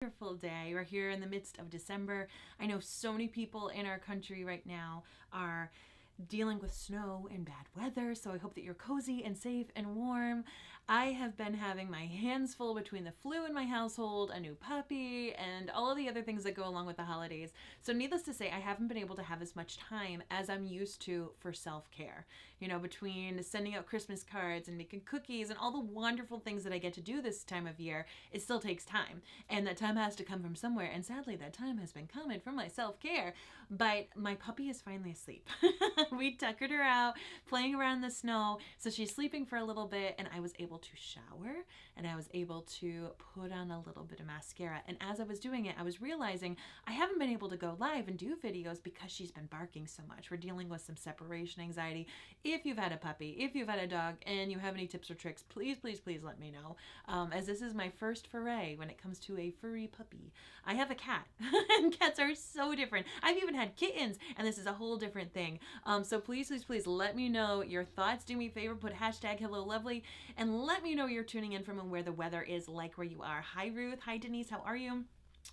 Wonderful day. We're here in the midst of December. I know so many people in our country right now are dealing with snow and bad weather, so I hope that you're cozy and safe and warm. I have been having my hands full between the flu in my household, a new puppy, and all of the other things that go along with the holidays. So needless to say, I haven't been able to have as much time as I'm used to for self-care. You know, between sending out Christmas cards and making cookies and all the wonderful things that I get to do this time of year, it still takes time. And that time has to come from somewhere. And sadly, that time has been coming from my self-care. But my puppy is finally asleep. We tuckered her out, playing around in the snow. So she's sleeping for a little bit, and I was able to shower and I was able to put on a little bit of mascara. And as I was doing it, I was realizing I haven't been able to go live and do videos because she's been barking so much. We're dealing with some separation anxiety. If you've had a puppy, if you've had a dog, and you have any tips or tricks, please, please, please let me know. As this is my first foray when it comes to a furry puppy. I have a cat, and cats are so different. I've even had kittens, and this is a whole different thing. So please, please, please let me know your thoughts. Do me a favor, put hashtag Hello Lovely, and let me know you're tuning in from and where the weather is like where you are. Hi Ruth, hi Denise, how are you?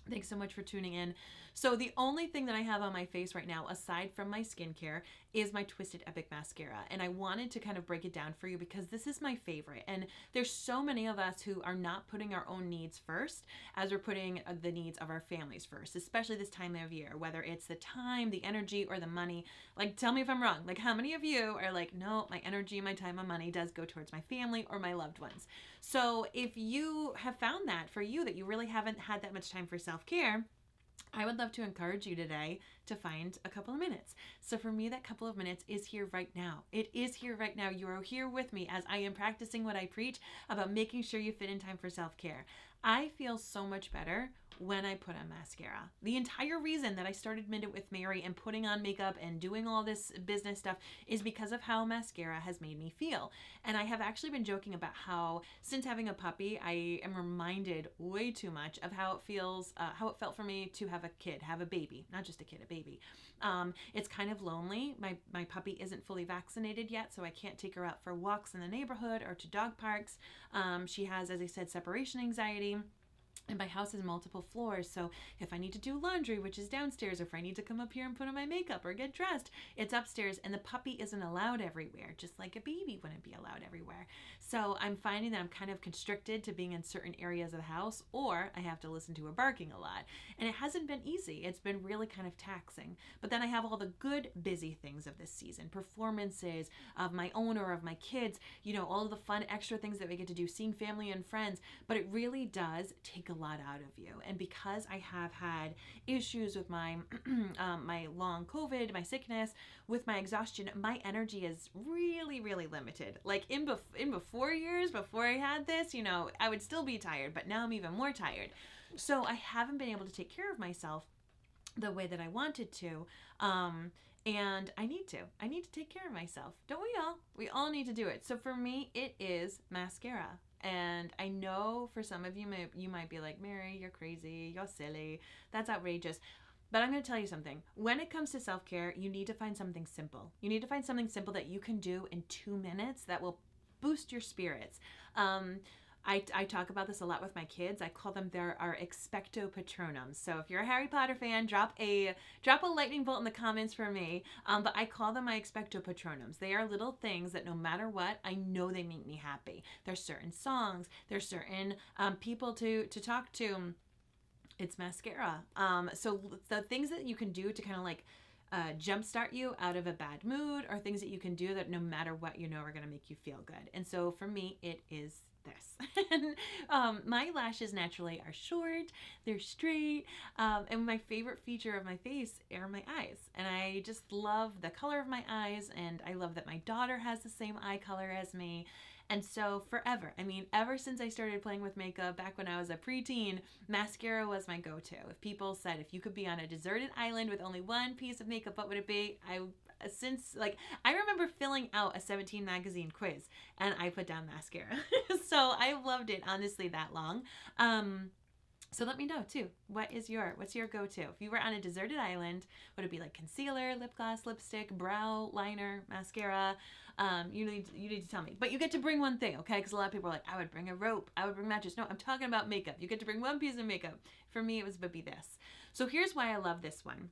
Thanks so much for tuning in. So the only thing that I have on my face right now, aside from my skincare, is my Twisted Epic Mascara. And I wanted to kind of break it down for you because this is my favorite. And there's so many of us who are not putting our own needs first as we're putting the needs of our families first, especially this time of year, whether it's the time, the energy, or the money. Like, tell me if I'm wrong. Like, how many of you are like, no, my energy, my time, my money does go towards my family or my loved ones. So if you have found that for you, that you really haven't had that much time for self-care, I would love to encourage you today to find a couple of minutes. So for me, that couple of minutes is here right now. It is here right now. You are here with me as I am practicing what I preach about making sure you fit in time for self-care. I feel so much better when I put on mascara. The entire reason that I started Minute with Mary and putting on makeup and doing all this business stuff is because of how mascara has made me feel. And I have actually been joking about how since having a puppy, I am reminded way too much of how it feels, how it felt for me to have a kid, have a baby, not just a kid, a baby. It's kind of lonely. My puppy isn't fully vaccinated yet, so I can't take her out for walks in the neighborhood or to dog parks. She has, as I said, separation anxiety. And my house has multiple floors, so if I need to do laundry, which is downstairs, or if I need to come up here and put on my makeup or get dressed, it's upstairs, and the puppy isn't allowed everywhere, just like a baby wouldn't be allowed everywhere. So I'm finding that I'm kind of constricted to being in certain areas of the house, or I have to listen to her barking a lot. And it hasn't been easy. It's been really kind of taxing. But then I have all the good, busy things of this season, performances of my own or of my kids, you know, all of the fun extra things that we get to do, seeing family and friends. But it really does take a lot out of you. And because I have had issues with my my long COVID, my sickness, with my exhaustion, my energy is really, really limited. Like in before years, before I had this, you know, I would still be tired, but now I'm even more tired. So I haven't been able to take care of myself the way that I wanted to. And I need to. I need to take care of myself. Don't we all? We all need to do it. So for me, it is mascara. And I know for some of you, you might be like, Mary, you're crazy, you're silly, that's outrageous. But I'm going to tell you something. When it comes to self-care, you need to find something simple. You need to find something simple that you can do in 2 minutes that will boost your spirits. I talk about this a lot with my kids. I call them our expecto patronums. So if you're a Harry Potter fan, drop a lightning bolt in the comments for me. But I call them my expecto patronums. They are little things that no matter what, I know they make me happy. There's certain songs. There's certain people to talk to. It's mascara. So the things that you can do to kind of like jumpstart you out of a bad mood, or things that you can do that no matter what, you know, are going to make you feel good. And so for me, it is this. And my lashes naturally are short, they're straight, and my favorite feature of my face are my eyes. And I just love the color of my eyes, and I love that my daughter has the same eye color as me. And so forever, I mean, ever since I started playing with makeup back when I was a preteen, mascara was my go-to. If people said, if you could be on a deserted island with only one piece of makeup, what would it be? I remember filling out a 17 magazine quiz, and I put down mascara. So I loved it, honestly, that long. So let me know too. What's your go-to? If you were on a deserted island, would it be like concealer, lip gloss, lipstick, brow liner, mascara? You need to tell me. But you get to bring one thing, okay? Because a lot of people are like, I would bring a rope, I would bring matches. No, I'm talking about makeup. You get to bring one piece of makeup. For me, it would be this. So here's why I love this one.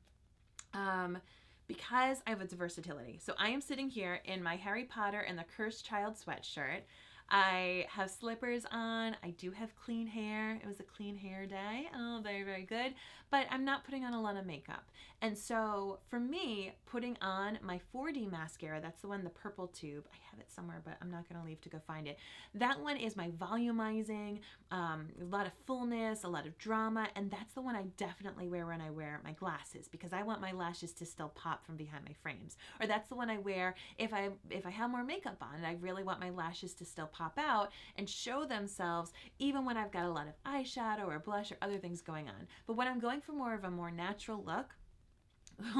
Because I have its versatility. So I am sitting here in my Harry Potter and the Cursed Child sweatshirt. I have slippers on. I do have clean hair. It was a clean hair day. Oh, very, very good. But I'm not putting on a lot of makeup. And so for me, putting on my 4D mascara, that's the one, the purple tube. I have it somewhere, but I'm not going to leave to go find it. That one is my volumizing, a lot of fullness, a lot of drama. And that's the one I definitely wear when I wear my glasses, because I want my lashes to still pop from behind my frames. Or that's the one I wear if I have more makeup on and I really want my lashes to still pop out and show themselves even when I've got a lot of eyeshadow or blush or other things going on. But when I'm going for more of a more natural look,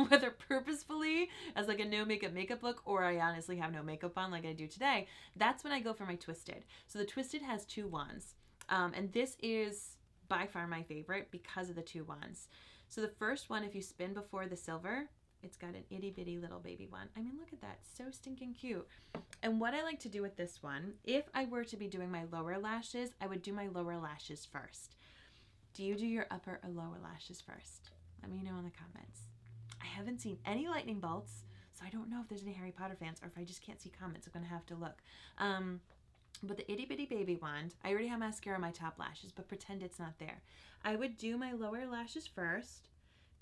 whether purposefully as like a no makeup look, or I honestly have no makeup on like I do today, that's when I go for my Twisted. So the Twisted has two wands, and this is by far my favorite because of the two wands. So the first one, if you spin before the silver, it's got an itty bitty little baby one. I mean, look at that, so stinking cute. And what I like to do with this one, if I were to be doing my lower lashes, I would do my lower lashes first. Do you do your upper or lower lashes first? Let me know in the comments. I haven't seen any lightning bolts, so I don't know if there's any Harry Potter fans, or if I just can't see comments. I'm gonna have to look. But the itty bitty baby wand, I already have mascara on my top lashes, but pretend it's not there. I would do my lower lashes first,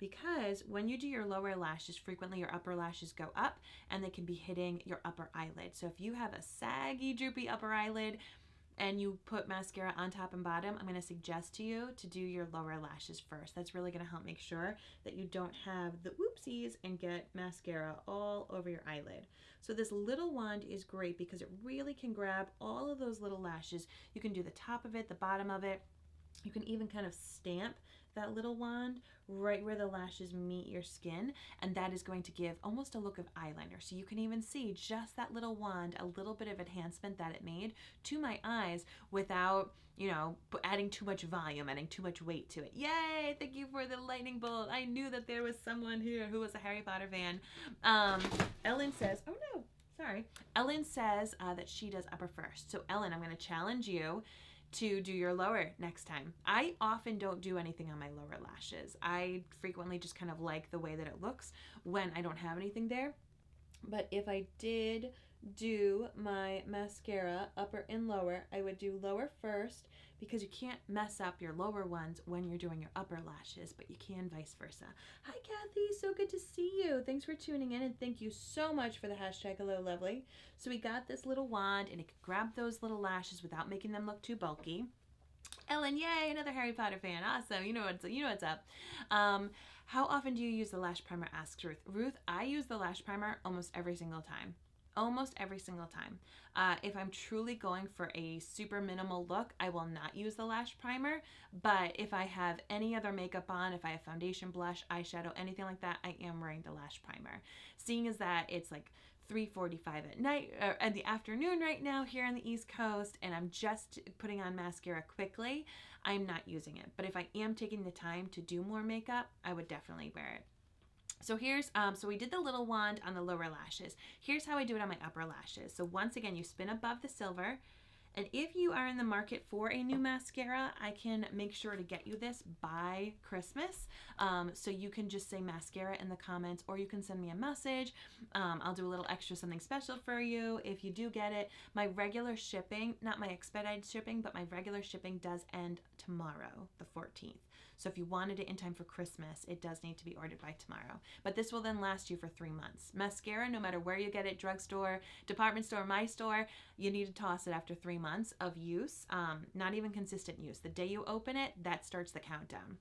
because when you do your lower lashes, frequently your upper lashes go up and they can be hitting your upper eyelid. So if you have a saggy, droopy upper eyelid and you put mascara on top and bottom, I'm going to suggest to you to do your lower lashes first. That's really going to help make sure that you don't have the whoopsies and get mascara all over your eyelid. So this little wand is great because it really can grab all of those little lashes. You can do the top of it, the bottom of it. You can even kind of stamp that little wand right where the lashes meet your skin, and that is going to give almost a look of eyeliner. So you can even see just that little wand, a little bit of enhancement that it made to my eyes without, you know, adding too much volume, adding too much weight to it. Yay! Thank you for the lightning bolt. I knew that there was someone here who was a Harry Potter fan. Ellen says, oh no, sorry. Ellen says that she does upper first. So Ellen, I'm going to challenge you to do your lower next time. I often don't do anything on my lower lashes. I frequently just kind of like the way that it looks when I don't have anything there. But if I did do my mascara, upper and lower, I would do lower first, because you can't mess up your lower ones when you're doing your upper lashes, but you can vice versa. Hi Kathy, so good to see you. Thanks for tuning in, and thank you so much for the hashtag Hello Lovely. So we got this little wand and it could grab those little lashes without making them look too bulky. Ellen, yay, another Harry Potter fan. Awesome. You know what's up. How often do you use the lash primer? Asks Ruth. Ruth, I use the lash primer almost every single time. Almost every single time. If I'm truly going for a super minimal look, I will not use the lash primer. But if I have any other makeup on, if I have foundation, blush, eyeshadow, anything like that, I am wearing the lash primer. Seeing as that it's like 3:45 at night, or in the afternoon right now here on the East Coast, and I'm just putting on mascara quickly, I'm not using it. But if I am taking the time to do more makeup, I would definitely wear it. So here's, so we did the little wand on the lower lashes. Here's how I do it on my upper lashes. So once again, you spin above the silver. And if you are in the market for a new mascara, I can make sure to get you this by Christmas. So you can just say mascara in the comments, or you can send me a message. I'll do a little extra something special for you if you do get it. My regular shipping, not my expedited shipping, but my regular shipping does end tomorrow, the 14th. So if you wanted it in time for Christmas, it does need to be ordered by tomorrow. But this will then last you for 3 months. Mascara, no matter where you get it, drugstore, department store, my store, you need to toss it after 3 months of use, not even consistent use. The day you open it, that starts the countdown.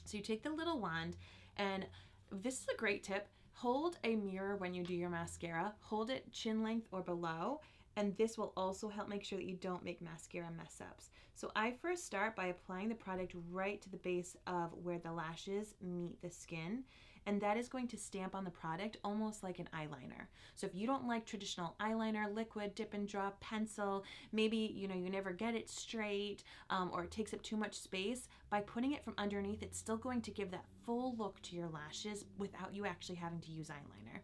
So you take the little wand, and this is a great tip. Hold a mirror when you do your mascara. Hold it chin length or below, and this will also help make sure that you don't make mascara mess ups. So I first start by applying the product right to the base of where the lashes meet the skin. and that is going to stamp on the product almost like an eyeliner. So if you don't like traditional eyeliner, liquid, dip and drop, pencil, maybe you never get it straight, or it takes up too much space, by putting it from underneath, it's still going to give that full look to your lashes without you actually having to use eyeliner.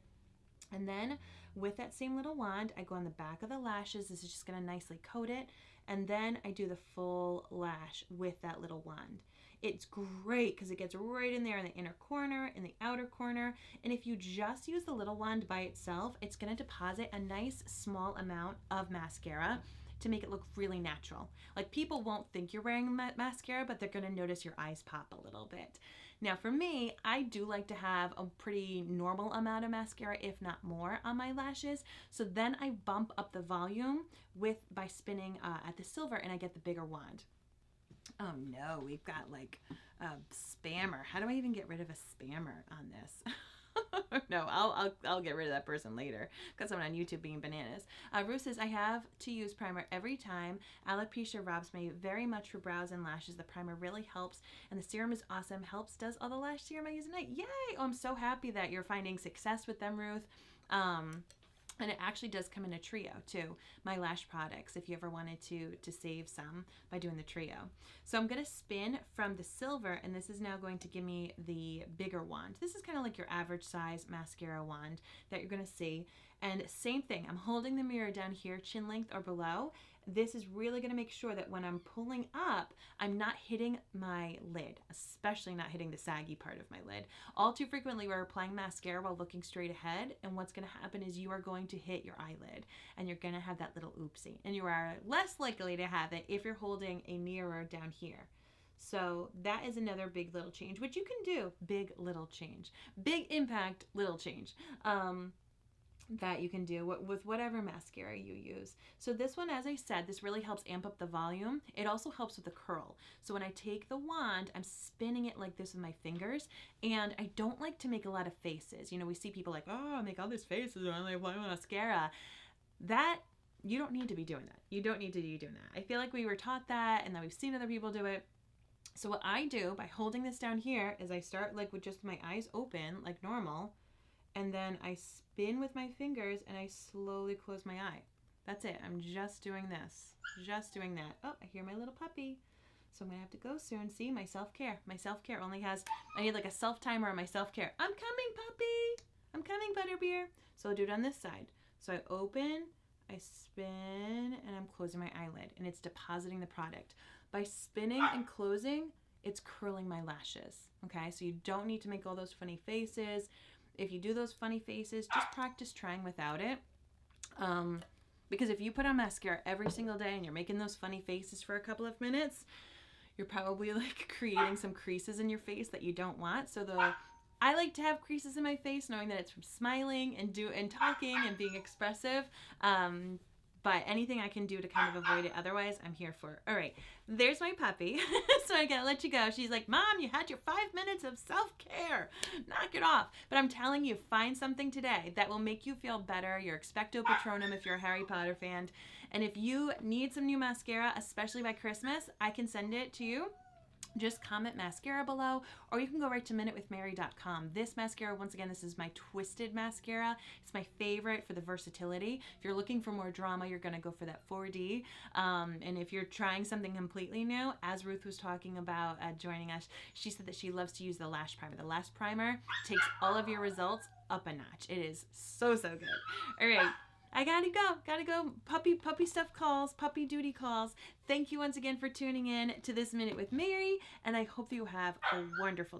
And then with that same little wand, I go on the back of the lashes. This is just going to nicely coat it. And then I do the full lash with that little wand. It's great because it gets right in there in the inner corner, in the outer corner. And if you just use the little wand by itself, it's going to deposit a nice small amount of mascara to make it look really natural. Like, people won't think you're wearing mascara, but they're going to notice your eyes pop a little bit. Now for me, I do like to have a pretty normal amount of mascara, if not more, on my lashes. So then I bump up the volume by spinning at the silver, and I get the bigger wand. Oh no, we've got like a spammer. How do I even get rid of a spammer on this? No, I'll get rid of that person later because someone on YouTube being bananas. Ruth says, I have to use primer every time. Alopecia robs me very much for brows and lashes. The primer really helps, and the serum is awesome. Does all the lash serum I use at night. Yay! Oh, I'm so happy that you're finding success with them, Ruth. And it actually does come in a trio too, my lash products, if you ever wanted to save some by doing the trio. So I'm going to spin from the silver, and this is now going to give me the bigger wand. This is kind of like your average size mascara wand that you're going to see. And same thing, I'm holding the mirror down here, chin length or below. This is really going to make sure that when I'm pulling up, I'm not hitting my lid, especially not hitting the saggy part of my lid. All too frequently, we're applying mascara while looking straight ahead, and what's going to happen is you are going to hit your eyelid, and you're going to have that little oopsie. And you are less likely to have it if you're holding a mirror down here. So that is another big little change, which you can do. Big little change. Big impact, little change. That you can do with whatever mascara you use. So this one, as I said, this really helps amp up the volume. It also helps with the curl. So when I take the wand, I'm spinning it like this with my fingers, and I don't like to make a lot of faces. We see people like, oh, I make all these faces when I apply mascara. You don't need to be doing that. You don't need to be doing that. I feel like we were taught that, and then we've seen other people do it. So what I do by holding this down here is I start like with just my eyes open like normal, and then I spin with my fingers and I slowly close my eye. That's it. I'm just doing this. Just doing that. Oh, I hear my little puppy. So I'm going to have to go soon. See, my self-care. My self-care only has, I need like a self-timer on my self-care. I'm coming, puppy. I'm coming, Butterbeer. So I'll do it on this side. So I open, I spin, and I'm closing my eyelid. And it's depositing the product. By spinning and closing, it's curling my lashes. Okay, so you don't need to make all those funny faces. If you do those funny faces, just practice trying without it. Because if you put on mascara every single day and you're making those funny faces for a couple of minutes, you're probably like creating some creases in your face that you don't want. So I like to have creases in my face knowing that it's from smiling and talking and being expressive. But anything I can do to kind of avoid it otherwise, I'm here for. All right, there's my puppy. So I gotta let you go. She's like, Mom, you had your 5 minutes of self-care. Knock it off. But I'm telling you, find something today that will make you feel better. Your Expecto Patronum if you're a Harry Potter fan. And if you need some new mascara, especially by Christmas, I can send it to you. Just comment mascara below, or you can go right to minutewithmary.com. This mascara, once again, this is my Twisted Mascara. It's my favorite for the versatility. If you're looking for more drama, you're going to go for that 4D. And if you're trying something completely new, as Ruth was talking about joining us, she said that she loves to use the lash primer. The lash primer takes all of your results up a notch. It is so, so good. All right. I gotta go. Puppy stuff calls, puppy duty calls. Thank you once again for tuning in to this Minute with Mary, and I hope you have a wonderful day.